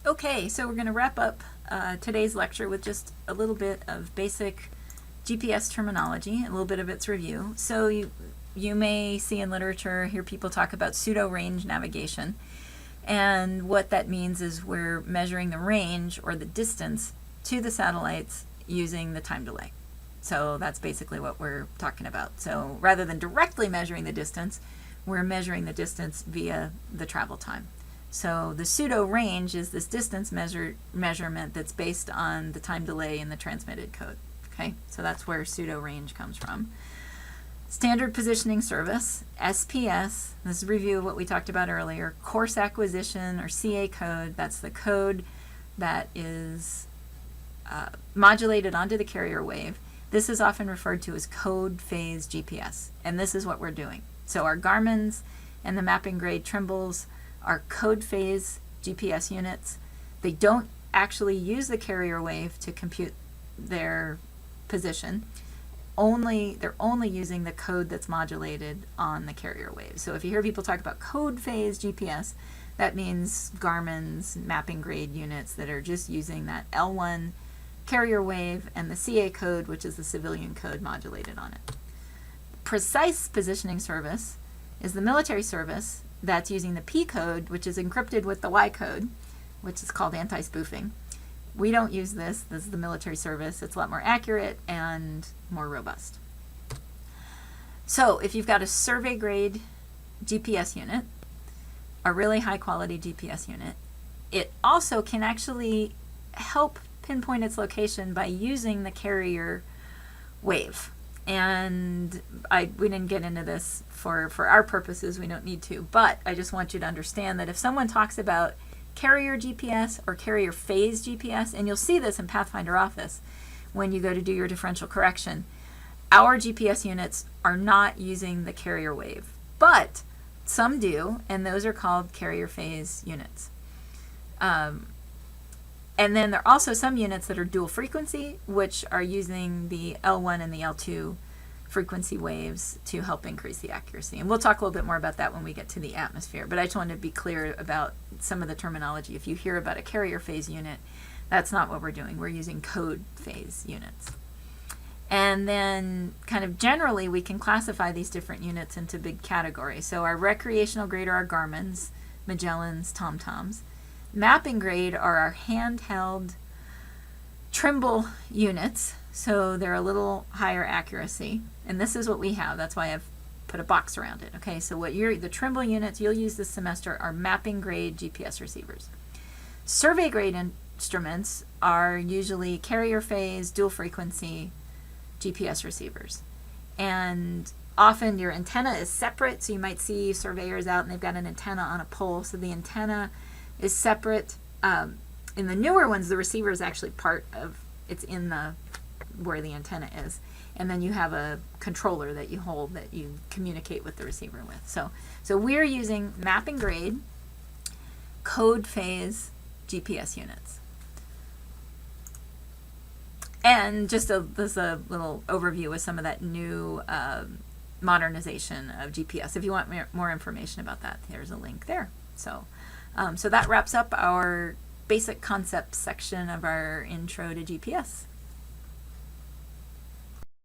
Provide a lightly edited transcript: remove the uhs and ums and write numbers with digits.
Okay, so we're going to wrap up today's lecture with just a little bit of basic GPS terminology, a little bit of its review. So you may see in literature, hear people talk about pseudo range navigation. And what that means is we're measuring the range or the distance to the satellites using the time delay. So that's basically what we're talking about. So rather than directly measuring the distance, we're measuring the distance via the travel time. So the pseudo range is this distance measurement that's based on the time delay in the transmitted code. Okay, so that's where pseudo range comes from. Standard Positioning Service, SPS, this is a review of what we talked about earlier. Course Acquisition or CA code, that's the code that is modulated onto the carrier wave. This is often referred to as code phase GPS, and this is what we're doing. So our Garmin's and the mapping grade Trimble's are code phase GPS units. They don't actually use the carrier wave to compute their position. They're only using the code that's modulated on the carrier wave. So if you hear people talk about code phase GPS, that means Garmin's mapping grade units that are just using that L1 carrier wave and the CA code, which is the civilian code modulated on it. Precise Positioning Service is the military service that's using the P code, which is encrypted with the Y code, which is called anti-spoofing. We don't use this. This is the military service. It's a lot more accurate and more robust. So if you've got a survey grade GPS unit, a really high quality GPS unit, it also can actually help pinpoint its location by using the carrier wave. And we didn't get into this for our purposes, we don't need to, but I just want you to understand that if someone talks about carrier GPS or carrier phase GPS, and you'll see this in Pathfinder Office when you go to do your differential correction, our GPS units are not using the carrier wave, but some do, and those are called carrier phase units. And then there are also some units that are dual frequency, which are using the L1 and the L2 frequency waves to help increase the accuracy. And we'll talk a little bit more about that when we get to the atmosphere. But I just wanted to be clear about some of the terminology. If you hear about a carrier phase unit, that's not what we're doing. We're using code phase units. And then kind of generally, we can classify these different units into big categories. So our recreational grade are our Garmin's, Magellan's, TomTom's. Mapping grade are our handheld Trimble units, so they're a little higher accuracy, and this is what we have. That's why I've put a box around it. Okay, so the Trimble units you'll use this semester are mapping grade GPS receivers. Survey grade instruments are usually carrier phase, dual frequency GPS receivers, and often your antenna is separate, so you might see surveyors out and they've got an antenna on a pole, so the antenna is separate. In the newer ones, the receiver is actually it's in where the antenna is. And then you have a controller that you hold that you communicate with the receiver with. So we're using mapping grade, code phase GPS units. And just this a little overview with some of that new modernization of GPS. If you want more information about that, there's a link there. So that wraps up our basic concepts section of our intro to GPS.